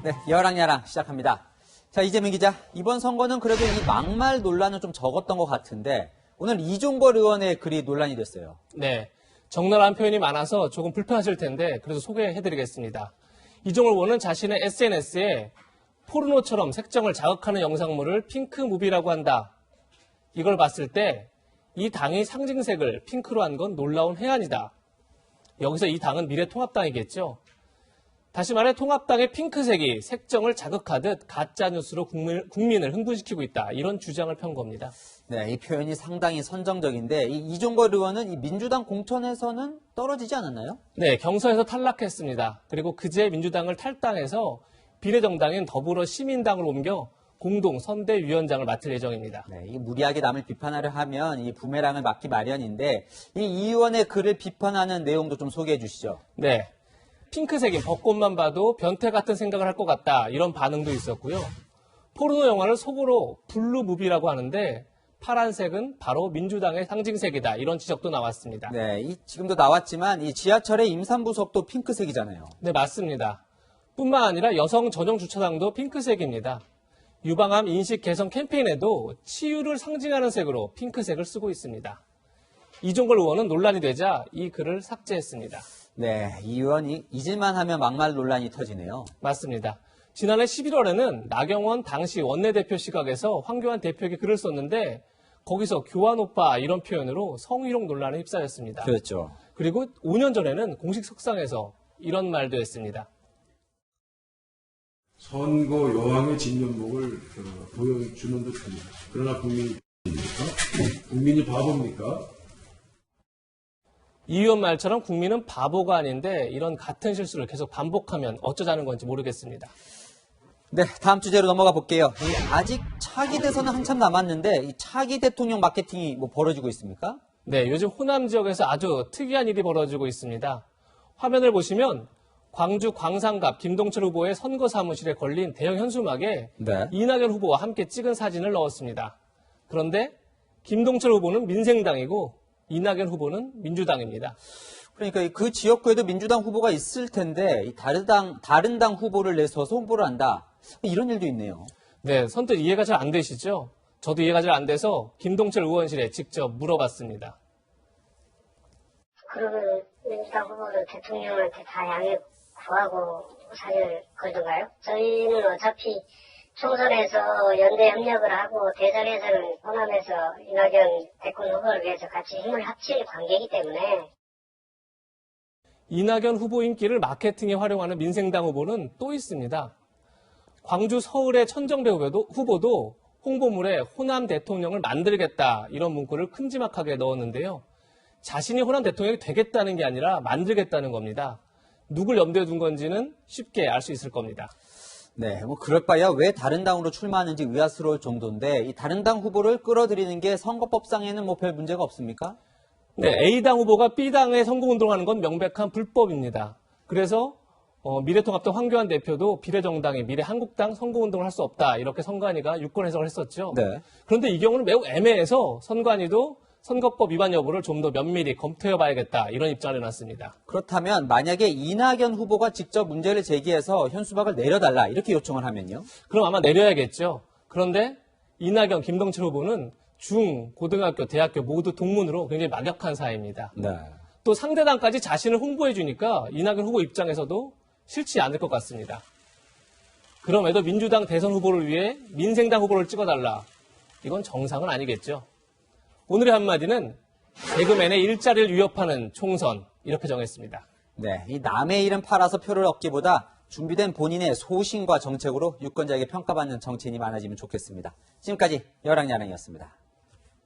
네, 여랑야랑 시작합니다. 자, 이재명 기자, 이번 선거는 그래도 이 막말 논란은 좀 적었던 것 같은데 오늘 이종걸 의원의 글이 논란이 됐어요. 네, 적나라한 표현이 많아서 조금 불편하실 텐데 그래도 소개해드리겠습니다. 이종걸 의원은 자신의 SNS에 포르노처럼 색정을 자극하는 영상물을 핑크무비라고 한다. 이걸 봤을 때 이 당이 상징색을 핑크로 한 건 놀라운 해안이다. 여기서 이 당은 미래통합당이겠죠. 다시 말해 통합당의 핑크색이 색정을 자극하듯 가짜뉴스로 국민을 흥분시키고 있다. 이런 주장을 편 겁니다. 네, 이 표현이 상당히 선정적인데 이종걸 의원은 이 민주당 공천에서는 떨어지지 않았나요? 네, 경선에서 탈락했습니다. 그리고 그제 민주당을 탈당해서 비례정당인 더불어시민당을 옮겨 공동 선대위원장을 맡을 예정입니다. 네, 이 무리하게 남을 비판하려 하면 이 부메랑을 맞기 마련인데 이 의원의 글을 비판하는 내용도 좀 소개해 주시죠. 네, 핑크색인 벚꽃만 봐도 변태 같은 생각을 할 것 같다. 이런 반응도 있었고요. 포르노 영화를 속어로 블루무비라고 하는데 파란색은 바로 민주당의 상징색이다. 이런 지적도 나왔습니다. 네, 지금도 나왔지만 이 지하철의 임산부석도 핑크색이잖아요. 네, 맞습니다. 뿐만 아니라 여성 전용 주차장도 핑크색입니다. 유방암 인식 개선 캠페인에도 치유를 상징하는 색으로 핑크색을 쓰고 있습니다. 이종걸 의원은 논란이 되자 이 글을 삭제했습니다. 네, 이 의원이 잊을만 하면 막말 논란이 터지네요. 맞습니다. 지난해 11월에는 나경원 당시 원내대표 시각에서 황교안 대표에게 글을 썼는데 거기서 교환 오빠 이런 표현으로 성희롱 논란에 휩싸였습니다. 그렇죠. 그리고 5년 전에는 공식 석상에서 이런 말도 했습니다. 선거 여왕의 진면목을 보여주는 듯합니다. 그러나 국민이 바보입니까? 이 의원 말처럼 국민은 바보가 아닌데 이런 같은 실수를 계속 반복하면 어쩌자는 건지 모르겠습니다. 네, 다음 주제로 넘어가 볼게요. 아직 차기 대선은 한참 남았는데 이 차기 대통령 마케팅이 벌어지고 있습니까? 네, 요즘 호남 지역에서 아주 특이한 일이 벌어지고 있습니다. 화면을 보시면 광주 광산갑 김동철 후보의 선거 사무실에 걸린 대형 현수막에 네. 이낙연 후보와 함께 찍은 사진을 넣었습니다. 그런데 김동철 후보는 민생당이고 이낙연 후보는 민주당입니다. 그러니까 그 지역구에도 민주당 후보가 있을 텐데 이 다른 당 후보를 내서서 홍보를 한다. 이런 일도 있네요. 네, 선뜻 이해가 잘 안 되시죠? 저도 이해가 잘 안 돼서 김동철 의원실에 직접 물어봤습니다. 그러면 민주당 후보는 대통령한테 다 양해 구하고 사진을 걸던가요? 저희는 어차피 총선에서 연대 협력을 하고 대선에서는 호남에서 이낙연 대권 후보를 위해서 같이 힘을 합칠 관계이기 때문에 이낙연 후보 인기를 마케팅에 활용하는 민생당 후보는 또 있습니다. 광주 서울의 천정배 후보도 홍보물에 호남 대통령을 만들겠다 이런 문구를 큼지막하게 넣었는데요. 자신이 호남 대통령이 되겠다는 게 아니라 만들겠다는 겁니다. 누굴 염두에 둔 건지는 쉽게 알 수 있을 겁니다. 네, 그럴 바야 왜 다른 당으로 출마하는지 의아스러울 정도인데 이 다른 당 후보를 끌어들이는 게 선거법상에는 별 문제가 없습니까? 네, A당 후보가 B당에 선거운동하는 건 명백한 불법입니다. 그래서 미래통합당 황교안 대표도 비례정당인 미래한국당 선거운동을 할 수 없다. 이렇게 선관위가 유권 해석을 했었죠. 네. 그런데 이 경우는 매우 애매해서 선관위도 선거법 위반 여부를 좀 더 면밀히 검토해봐야겠다. 이런 입장을 내놨습니다. 그렇다면 만약에 이낙연 후보가 직접 문제를 제기해서 현수막을 내려달라 이렇게 요청을 하면요? 그럼 아마 내려야겠죠. 그런데 이낙연, 김동철 후보는 중, 고등학교, 대학교 모두 동문으로 굉장히 막역한 사이입니다. 네. 또 상대당까지 자신을 홍보해 주니까 이낙연 후보 입장에서도 싫지 않을 것 같습니다. 그럼에도 민주당 대선 후보를 위해 민생당 후보를 찍어달라. 이건 정상은 아니겠죠. 오늘의 한마디는 개그맨의 일자리를 위협하는 총선 이렇게 정했습니다. 네, 이 남의 이름 팔아서 표를 얻기보다 준비된 본인의 소신과 정책으로 유권자에게 평가받는 정치인이 많아지면 좋겠습니다. 지금까지 여랑야랑이었습니다.